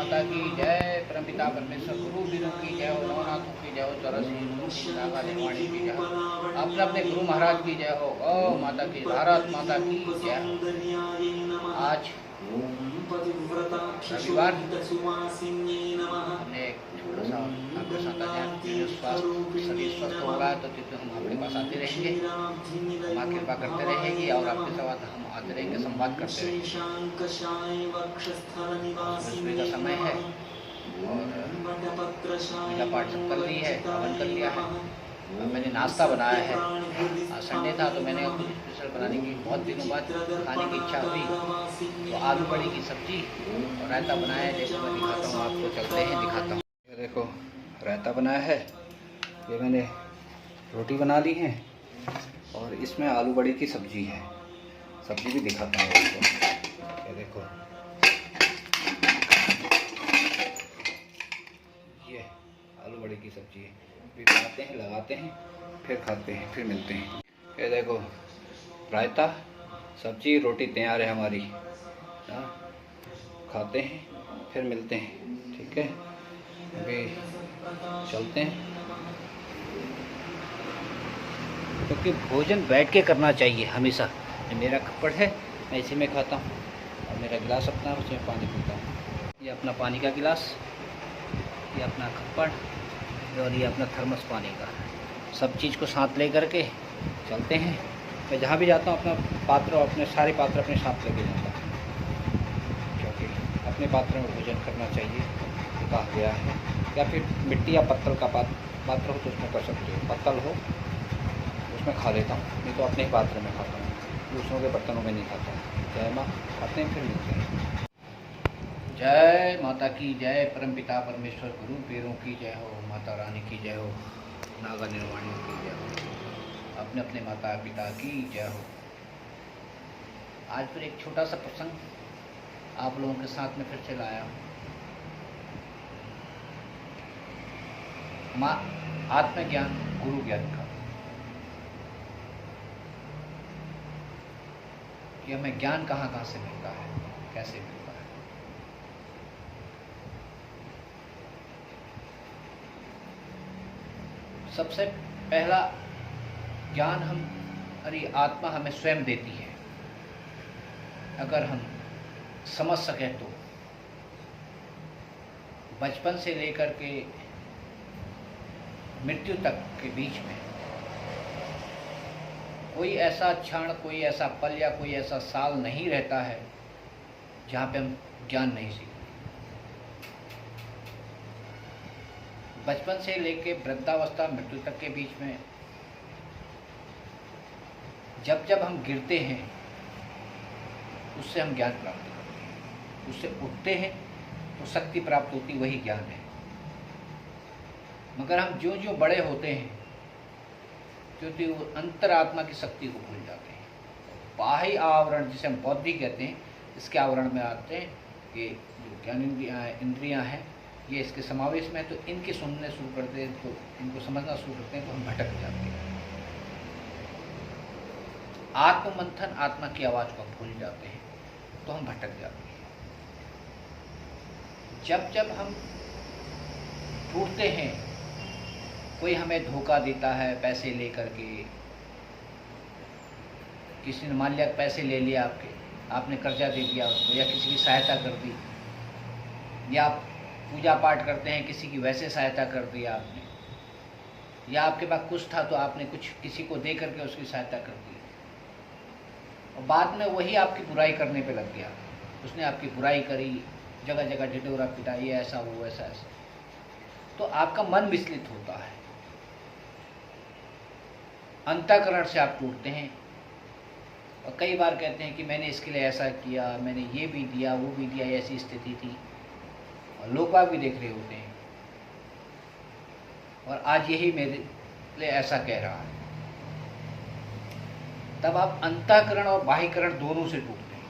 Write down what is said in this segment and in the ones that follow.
माता की जय, परमपिता परमेश्वर गुरु वीरों की जय हो, नवनाथों की जय हो, 84 नागा निर्वाणी की जय हो, अपने अपने गुरु महाराज की जय हो, गौ माता की, भारत माता की जय हो। आज रविवार हमने एक छोटा सा आपके साथ आज वीडियो स्वास्थ्य शरीर स्वस्थ होगा तो हम आपके पास आते रहेंगे, माँ कृपा करते रहेगी और आपके साथ हम आते रहेंगे, संवाद करते रहेंगे। सुबह का समय है और पूजा पाठ सब कर ली है, हवन कर लिया है। अब मैंने नाश्ता बनाया है, आज संडे था तो मैंने कुछ स्पेशल बनाने की बहुत दिनों बाद खाने की इच्छा हुई, तो आलू बड़ी की सब्जी और रायता बनाया है। देखो मैं दिखाता हूँ आपको, चलते हैं दिखाता हूँ। ये देखो रायता बनाया है, ये मैंने रोटी बना ली है और इसमें आलू बड़ी की सब्जी है। सब्जी भी दिखाता हूँ आपको। ये देखो ये आलू बड़ी की सब्जी है, भी बनाते हैं, लगाते हैं, फिर खाते हैं, फिर मिलते हैं। ये देखो रायता सब्जी रोटी तैयार है हमारी, खाते हैं फिर मिलते हैं, ठीक है। अभी चलते हैं क्योंकि भोजन बैठ के करना चाहिए हमेशा। ये मेरा खप्पड़ है, मैं इसी में खाता हूँ और मेरा गिलास अपना है, उसमें पानी पीता हूँ। ये अपना पानी का गिलास, ये अपना खप्पड़ और ये अपना थर्मस पानी का, सब चीज़ को साथ ले करके चलते हैं। मैं जहाँ भी जाता हूँ अपना पात्र और अपने सारे पात्र अपने साथ लेके जाता हूँ, क्योंकि अपने पात्र में भोजन करना चाहिए, कहा गया है। या फिर मिट्टी या पत्तल का पात्र हो तो उसमें कर सकते हो, पत्तल हो उसमें खा लेता हूँ, नहीं तो अपने ही पात्र में खाता हूँ, दूसरों के बर्तनों में नहीं खाता हूँ। जय माँ, खाते हैं फिर मिलते हैं। जय माता की जय, परमपिता परमेश्वर गुरु पीरों की जय हो, माता रानी की जय हो, नागा निर्वाणियों की जय हो, अपने अपने माता पिता की जय हो। आज फिर एक छोटा सा प्रसंग आप लोगों के साथ में फिर से लाया हूँ। माँ आत्मज्ञान गुरु ज्ञान का, कि हमें ज्ञान कहाँ कहाँ से मिलता है, कैसे मिलता है। सबसे पहला ज्ञान हमारी आत्मा हमें स्वयं देती है, अगर हम समझ सकें तो। बचपन से लेकर के मृत्यु तक के बीच में कोई ऐसा क्षण, कोई ऐसा पल या कोई ऐसा साल नहीं रहता है जहाँ पे हम ज्ञान नहीं सीखते। बचपन से लेके वृद्धावस्था मृत्यु तक के बीच में जब जब हम गिरते हैं उससे हम ज्ञान प्राप्त करते हैं, उससे उठते हैं तो शक्ति प्राप्त होती, वही ज्ञान है। मगर हम जो जो बड़े होते हैं क्योंकि वो अंतरात्मा की शक्ति को भूल जाते हैं। बाह्य आवरण जिसे हम बौद्धिक कहते हैं, इसके आवरण में आते हैं कि जो ज्ञान इंद्रियां हैं ये इसके समावेश में है, तो इनके सुनने शुरू करते हैं, तो इनको समझना शुरू करते हैं, तो हम भटक जाते हैं। आत्ममंथन, आत्मा की आवाज़ को भूल जाते हैं तो हम भटक जाते हैं। जब जब हम टूटते हैं, कोई हमें धोखा देता है पैसे लेकर के, किसी ने मान लिया पैसे ले लिया आपने कर्जा दे दिया उसको, या किसी की सहायता कर दी, या आप पूजा पाठ करते हैं किसी की वैसे सहायता कर दिया आपने, या आपके पास कुछ था तो आपने कुछ किसी को दे करके उसकी सहायता कर दी, और बाद में वही आपकी बुराई करने पे लग गया। उसने आपकी बुराई करी, जगह जगह ढिढोरा पिटा, ये ऐसा वो ऐसा ऐसा, तो आपका मन विचलित होता है, अंतःकरण से आप टूटते हैं। और कई बार कहते हैं कि मैंने इसके लिए ऐसा किया, मैंने ये भी दिया वो भी दिया, ऐसी स्थिति थी, और लोग बाग भी देख रहे होते हैं, और आज यही मेरे लिए ऐसा कह रहा है। तब आप अंतःकरण और बाह्यकरण दोनों से टूटते हैं,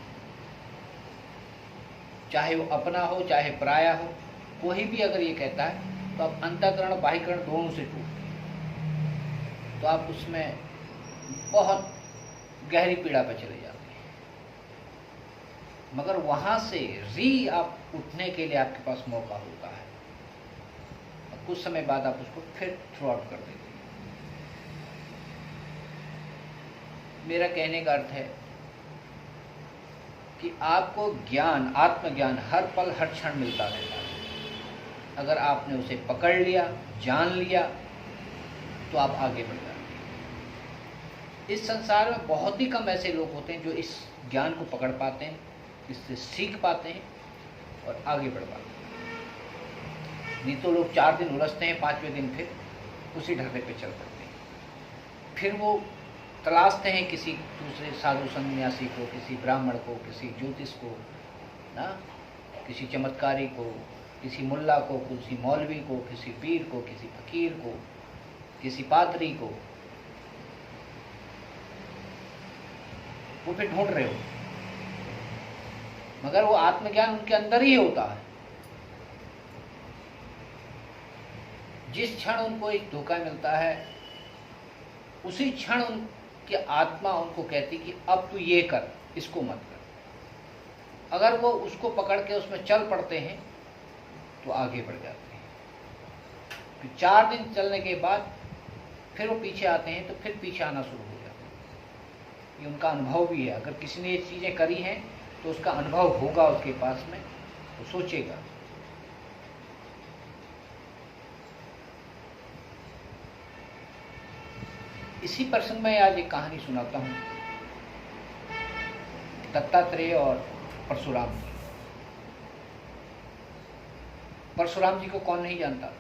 चाहे वो अपना हो चाहे पराया हो, कोई भी अगर ये कहता है तो आप अंतःकरण और बाह्यकरण दोनों से टूटते हैं, तो आप उसमें बहुत गहरी पीड़ा पर चले जाते हैं। मगर वहाँ से आप उठने के लिए आपके पास मौका होता है और कुछ समय बाद आप उसको फिर थ्रो आउट कर देते हैं। मेरा कहने का अर्थ है कि आपको ज्ञान, आत्मज्ञान हर पल हर क्षण मिलता रहता है। अगर आपने उसे पकड़ लिया, जान लिया, तो आप आगे बढ़ जाते हैं। इस संसार में बहुत ही कम ऐसे लोग होते हैं जो इस ज्ञान को पकड़ पाते हैं, इससे सीख पाते हैं और आगे बढ़ पाते हैं। नहीं तो लोग 4 दिन उलझते हैं, 5वें दिन फिर उसी ढर्रे पे चल पड़ते हैं। फिर वो तलाशते हैं किसी दूसरे साधु सन्यासी को, किसी ब्राह्मण को, किसी ज्योतिष को ना, किसी चमत्कारी को, किसी मुल्ला को, किसी मौलवी को, किसी पीर को, किसी फकीर को, किसी पादरी को। वो फिर ढूंढ रहे हो, मगर वो आत्मज्ञान उनके अंदर ही होता है। जिस क्षण उनको एक धोखा मिलता है, उसी क्षण उनकी आत्मा उनको कहती कि अब तू ये कर, इसको मत कर। अगर वो उसको पकड़ के उसमें चल पड़ते हैं तो आगे बढ़ जाते हैं। फिर 4 दिन चलने के बाद फिर वो पीछे आते हैं तो फिर पीछे आना शुरू हो जाते हैं। ये उनका अनुभव भी है। अगर किसी ने ये चीज़ें करी हैं तो उसका अनुभव होगा उसके पास में, तो सोचेगा। इसी प्रसंग में आज एक कहानी सुनाता हूँ, दत्तात्रेय और परशुराम जी। परशुराम जी को कौन नहीं जानता,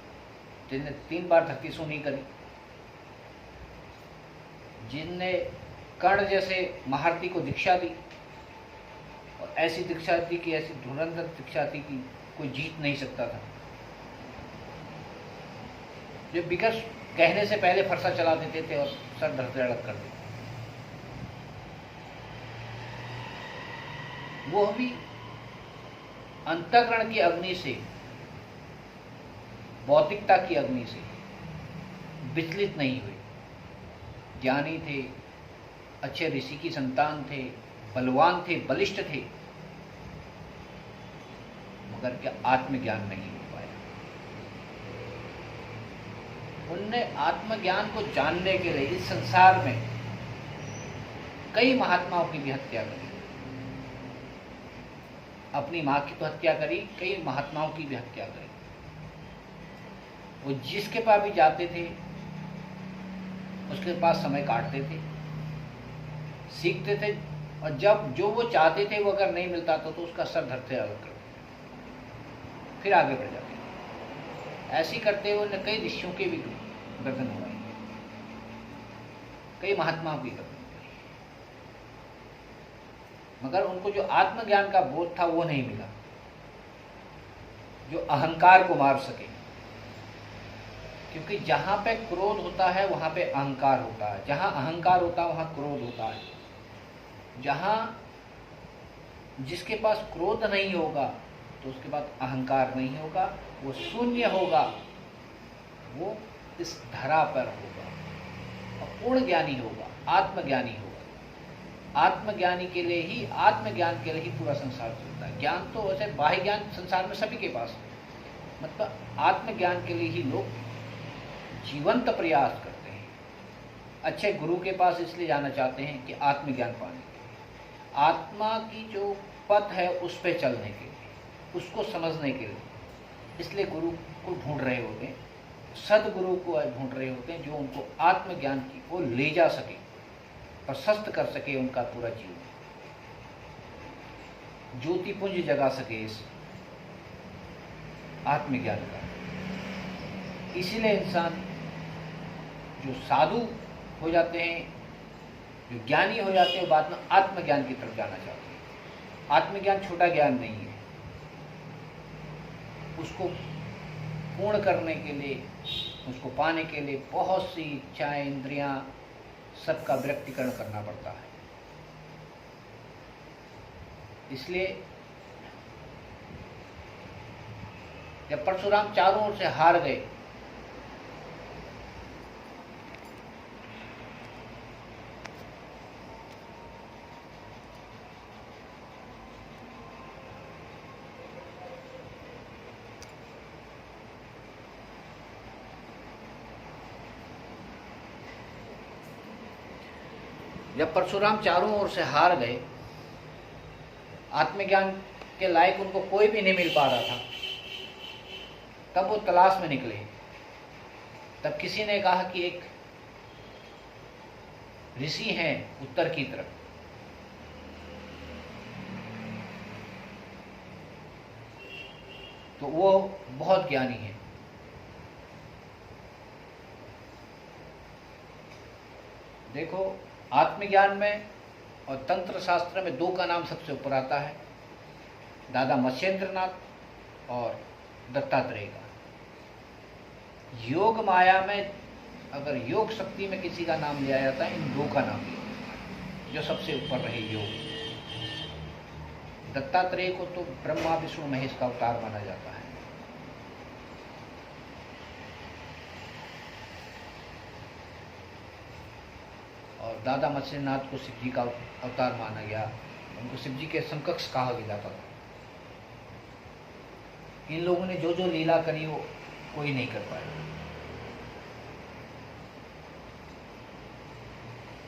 जिनने 3 बार धरती सोनी करी, जिनने कर्ण जैसे महारथी को दीक्षा दी और ऐसी दीक्षा दी कि ऐसी धुरंधर दीक्षा थी कि कोई जीत नहीं सकता था। जो बिगर कहने से पहले फरसा चला देते थे और सर धरते अलग कर देते। वो भी अंतःकरण की अग्नि से, बौद्धिकता की अग्नि से विचलित नहीं हुए। ज्ञानी थे, अच्छे ऋषि की संतान थे, बलवान थे, बलिष्ठ थे, मगर क्या आत्मज्ञान नहीं हो पाया। उनने आत्मज्ञान को जानने के लिए इस संसार में कई महात्माओं की भी हत्या करी। अपनी मां की तो हत्या करी, कई महात्माओं की भी हत्या करी। वो जिसके पास भी जाते थे उसके पास समय काटते थे, सीखते थे, और जब जो वो चाहते थे वो अगर नहीं मिलता तो उसका सर धरते अलग कर देते, फिर आगे बढ़ जाते थे। ऐसी करते हुए उन्होंने कई ऋषियों के भी गर्दन उड़ाई, कई महात्माओं की गर्दन उड़ाई, मगर उनको जो आत्मज्ञान का बोध था वो नहीं मिला, जो अहंकार को मार सके। क्योंकि जहां पे क्रोध होता है वहां पे अहंकार होता है, जहां अहंकार होता है वहां क्रोध होता है। जहां जिसके पास क्रोध नहीं होगा तो उसके पास अहंकार नहीं होगा, वो शून्य होगा, वो इस धरा पर होगा और पूर्ण ज्ञानी होगा, आत्मज्ञानी होगा। आत्मज्ञानी के लिए ही, आत्मज्ञान के लिए ही पूरा संसार चलता है। ज्ञान तो वैसे बाह्य ज्ञान संसार में सभी के पास है, मतलब आत्मज्ञान के लिए ही लोग जीवंत प्रयास करते हैं। अच्छे गुरु के पास इसलिए जाना चाहते हैं कि आत्मज्ञान पाने के लिए, आत्मा की जो पथ है उस पर चलने के लिए, उसको समझने के लिए। इसलिए गुरु को ढूंढ रहे होते हैं, सदगुरु को ढूंढ रहे होते हैं, जो उनको आत्मज्ञान की ओर ले जा सके, प्रशस्त कर सके उनका पूरा जीवन, ज्योतिपुंज जगा सके इस आत्मज्ञान का। इसीलिए इंसान जो साधु हो जाते हैं, जो ज्ञानी हो जाते हैं, बाद में आत्मज्ञान की तरफ जाना चाहते हैं। आत्मज्ञान छोटा ज्ञान नहीं है, उसको पूर्ण करने के लिए, उसको पाने के लिए बहुत सी इच्छाएं, इंद्रियां, सबका विरक्तिकरण करना पड़ता है। इसलिए जब परशुराम चारों ओर से हार गए, जब परशुराम चारों ओर से हार गए, आत्मज्ञान के लायक उनको कोई भी नहीं मिल पा रहा था, तब वो तलाश में निकले। तब किसी ने कहा कि एक ऋषि हैं उत्तर की तरफ, तो वो बहुत ज्ञानी है। देखो, आत्मज्ञान में और तंत्र शास्त्र में दो का नाम सबसे ऊपर आता है, दादा मत्स्येंद्रनाथ और दत्तात्रेय का। योग माया में अगर योग शक्ति में किसी का नाम लिया जाता है, इन दो का नाम लिया जाता है, जो सबसे ऊपर रहे योग। दत्तात्रेय को तो ब्रह्मा विष्णु महेश का अवतार माना जाता है। और दादा मत्स्यनाथ को शिव जी का अवतार माना गया, उनको शिव जी के समकक्ष कहा जाता था। इन लोगों ने जो जो लीला करी वो कोई नहीं कर पाया।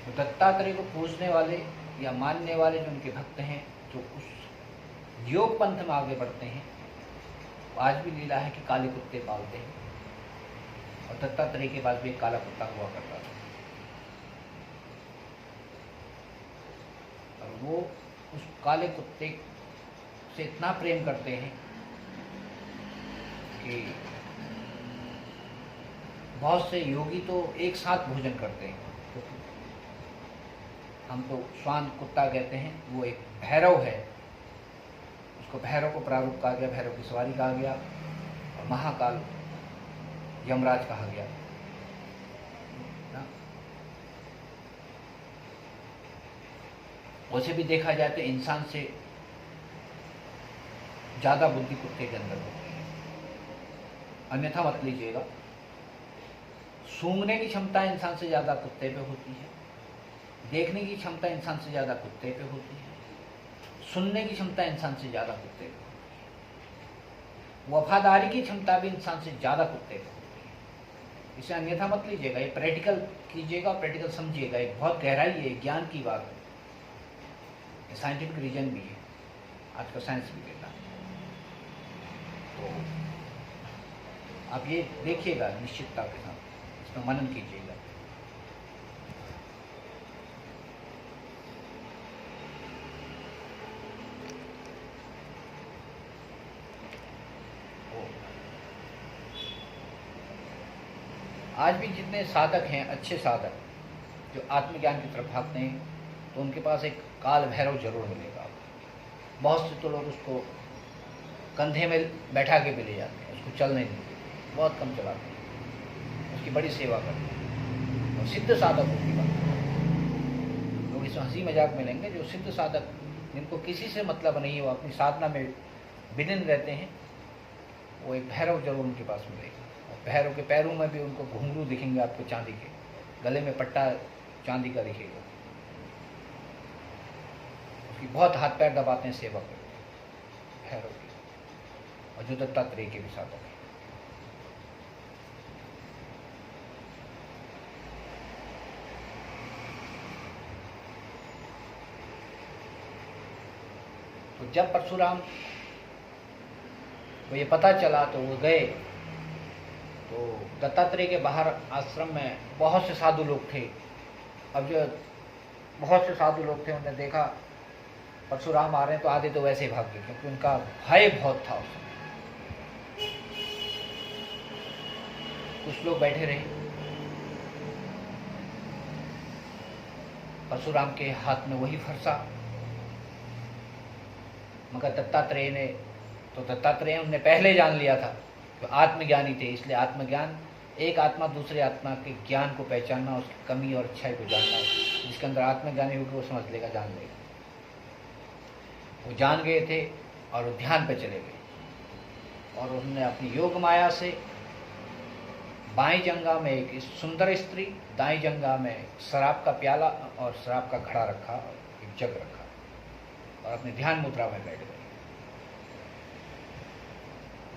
तो दत्तात्रेय को पूजने वाले या मानने वाले जो उनके भक्त हैं, जो उस योग पंथ में आगे बढ़ते हैं, आज भी लीला है कि काले कुत्ते पालते हैं। और दत्तात्रेय के पास भी एक काला कुत्ता हुआ करता था, और वो उस काले कुत्ते से इतना प्रेम करते हैं कि बहुत से योगी तो एक साथ भोजन करते हैं। हम तो श्वान कुत्ता कहते हैं, वो एक भैरव है, उसको भैरव को प्रारूप कहा गया, भैरव की सवारी कहा गया, और महाकाल यमराज कहा गया ना। वैसे भी देखा जाए तो इंसान से ज़्यादा बुद्धि कुत्ते के अंदर होती है, अन्यथा मत लीजिएगा। सूंघने की क्षमता इंसान से ज़्यादा कुत्ते पे होती है, देखने की क्षमता इंसान से ज़्यादा कुत्ते पे होती है, सुनने की क्षमता इंसान से ज़्यादा कुत्ते पे होती है, वफादारी की क्षमता भी इंसान से ज़्यादा कुत्ते पे होती है। इसे अन्यथा मत लीजिएगा, ये प्रैक्टिकल कीजिएगा, प्रैक्टिकल समझिएगा, एक बहुत गहराई है, ज्ञान की बात है, ये साइंटिफिक रीजन भी है, आज का साइंस भी कहता है। तो आप ये देखिएगा निश्चितता के साथ, इसमें मनन कीजिएगा। आज भी जितने साधक हैं, अच्छे साधक जो आत्मज्ञान की तरफ भागते हैं, तो उनके पास एक काल भैरव जरूर मिलेगा। बहुत से तो लोग उसको कंधे में बैठा के भी ले जाते हैं, उसको चलने नहीं देते, बहुत कम चलाते हैं, उसकी बड़ी सेवा करते हैं। और सिद्ध साधकों की बात, लोग इसमें हंसी मजाक में लेंगे, जो सिद्ध साधक जिनको किसी से मतलब नहीं है, वो अपनी साधना में विलीन रहते हैं, वो एक भैरव जरूर उनके पास मिलेगा। भैरव के पैरों में भी उनको घुंघरू दिखेंगे आपको चांदी के, गले में पट्टा चांदी का दिखेगा, उसकी बहुत हाथ पैर दबाते हैं सेवा करते भैरव की, और जो दत्तात्रेय के भी साधक हैं। तो जब परशुराम को ये पता चला तो वो गए, तो दत्तात्रेय के बाहर आश्रम में बहुत से साधु लोग थे। अब जो बहुत से साधु लोग थे, उन्होंने देखा परशुराम आ रहे हैं, तो आधे तो वैसे ही भाग गए, क्योंकि उनका भय बहुत था उस समय। कुछ लोग बैठे रहे, परशुराम के हाथ में वही फरसा, मगर दत्तात्रेय ने, तो दत्तात्रेय उन्हें पहले जान लिया था, तो आत्मज्ञानी थे, इसलिए आत्मज्ञान, एक आत्मा दूसरे आत्मा के ज्ञान को पहचानना, उसकी कमी और अच्छाई को जानना, जिसके अंदर आत्मज्ञानी होकर वो समझ लेगा, जान लेगा। वो जान गए थे और वो ध्यान पे चले गए, और उन्होंने अपनी योग माया से बाएं जंगा में एक सुंदर स्त्री, दाएं जंगा में शराब का प्याला और शराब का घड़ा रखा, एक जग रखा, और अपने ध्यान मुद्रा में बैठ गए।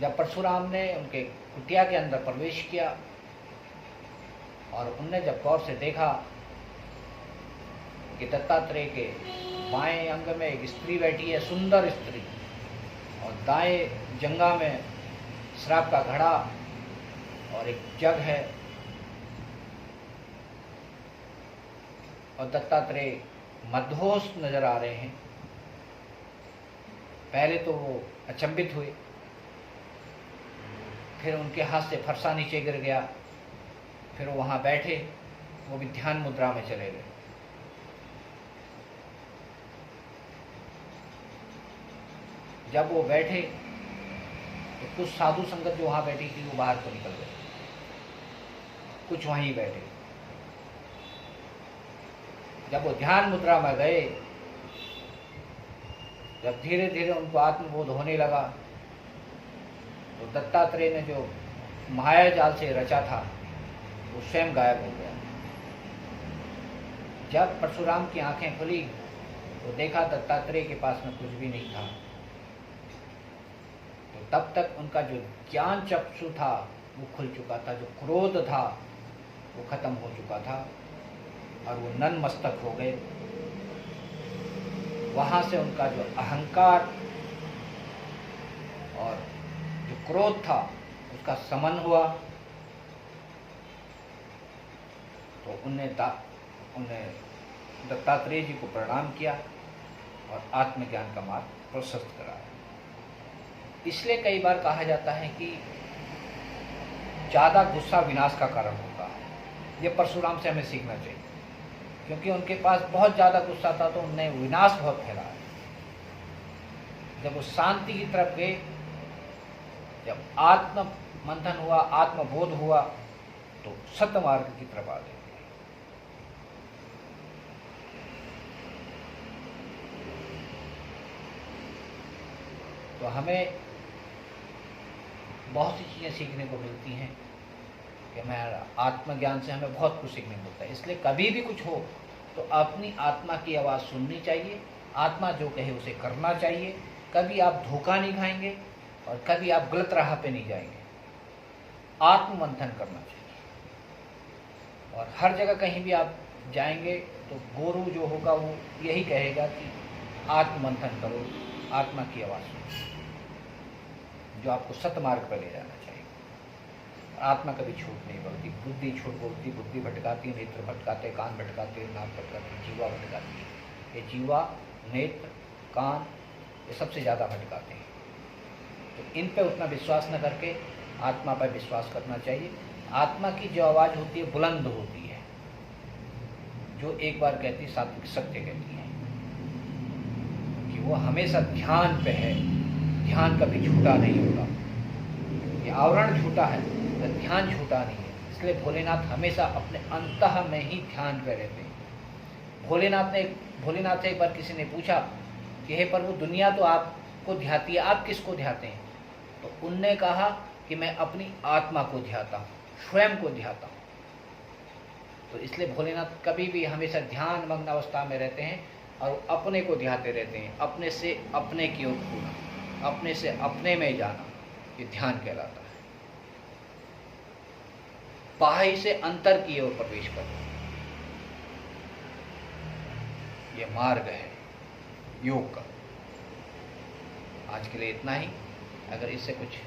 जब परशुराम ने उनके कुटिया के अंदर प्रवेश किया और उनने जब गौर से देखा कि दत्तात्रेय के बाएं अंग में एक स्त्री बैठी है, सुंदर स्त्री, और दाएं जंघा में शराब का घड़ा और एक जग है, और दत्तात्रेय मदहोश नजर आ रहे हैं। पहले तो वो अचंभित हुए, फिर उनके हाथ से फरसा नीचे गिर गया, फिर वो वहाँ बैठे, वो भी ध्यान मुद्रा में चले गए। जब वो बैठे तो कुछ साधु संगत जो वहाँ बैठी थी वो बाहर को निकल गए, कुछ वहीं बैठे। जब वो ध्यान मुद्रा में गए, जब धीरे धीरे उनको आत्मबोध होने लगा, तो दत्तात्रेय ने जो माया जाल से रचा था वो स्वयं गायब हो गया। जब परशुराम की आंखें खुली तो देखा दत्तात्रेय के पास में कुछ भी नहीं था। तो तब तक उनका जो ज्ञान चक्षु था वो खुल चुका था, जो क्रोध था वो खत्म हो चुका था, और वो नन मस्तक हो गए। वहां से उनका जो अहंकार और जो क्रोध था उसका समन हुआ। तो उन्हें दत्तात्रेय जी को प्रणाम किया और आत्मज्ञान का मार्ग प्रशस्त कराया। इसलिए कई बार कहा जाता है कि ज़्यादा गुस्सा विनाश का कारण होता है। ये परशुराम से हमें सीखना चाहिए, क्योंकि उनके पास बहुत ज़्यादा गुस्सा था तो उन्हें विनाश बहुत फैलाया। जब वो शांति की तरफ गए, जब आत्म मंथन हुआ, आत्मबोध हुआ, तो सत्य मार्ग की तरफ आ गए। तो हमें बहुत सी चीज़ें सीखने को मिलती हैं कि हमारा आत्मज्ञान से हमें बहुत कुछ सीखने को मिलता है। इसलिए कभी भी कुछ हो तो अपनी आत्मा की आवाज़ सुननी चाहिए, आत्मा जो कहे उसे करना चाहिए। कभी आप धोखा नहीं खाएंगे और कभी आप गलत राह पे नहीं जाएंगे। आत्ममंथन करना चाहिए, और हर जगह कहीं भी आप जाएंगे तो गुरु जो होगा वो यही कहेगा कि आत्ममंथन करो, आत्मा की आवाज़ सुनो, जो आपको सत्य मार्ग पर ले जाना चाहिए। आत्मा कभी झूठ नहीं बोलती, बुद्धि झूठ बोलती, बुद्धि भटकाती, नेत्र भटकाते, कान भटकाते, नाक भटकाती, जीवा भटकाती है। ये जीवा, नेत्र, कान ये सबसे ज़्यादा भटकाते हैं। तो इन पे उतना विश्वास न करके आत्मा पर विश्वास करना चाहिए। आत्मा की जो आवाज़ होती है बुलंद होती है, जो एक बार कहती सात्विक सत्य कहती है कि वो हमेशा ध्यान पे है। ध्यान कभी झूठा नहीं होगा। ये आवरण झूठा है, तो ध्यान झूठा नहीं है। इसलिए भोलेनाथ हमेशा अपने अंतः में ही ध्यान पे रहते हैं। भोलेनाथ से एक बार किसी ने पूछा कि हे प्रभु, दुनिया तो आपको ध्याती है, आप किसको ध्याते हैं? तो उनने कहा कि मैं अपनी आत्मा को ध्याता हूँ, स्वयं को ध्याता हूँ। तो इसलिए भोलेनाथ कभी भी हमेशा ध्यान मग्न अवस्था में रहते हैं और अपने को ध्याते रहते हैं। अपने से अपने की ओर घूमना, अपने से अपने में जाना, ये ध्यान कहलाता है। बाह्य से अंतर की ओर प्रवेश करना, ये मार्ग है योग का। आज के लिए इतना ही। अगर इससे कुछ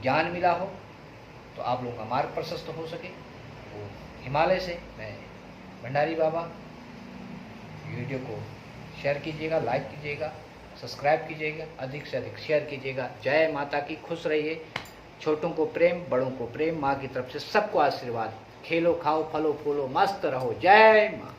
ज्ञान मिला हो तो आप लोगों का मार्ग प्रशस्त हो सके, तो हिमालय से मैं भंडारी बाबा, वीडियो को शेयर कीजिएगा, लाइक कीजिएगा, सब्सक्राइब कीजिएगा, अधिक से अधिक शेयर कीजिएगा। जय माता की। खुश रहिए। छोटों को प्रेम, बड़ों को प्रेम। माँ की तरफ से सबको आशीर्वाद। खेलो, खाओ, फलो, फूलो, मस्त रहो। जय माँ।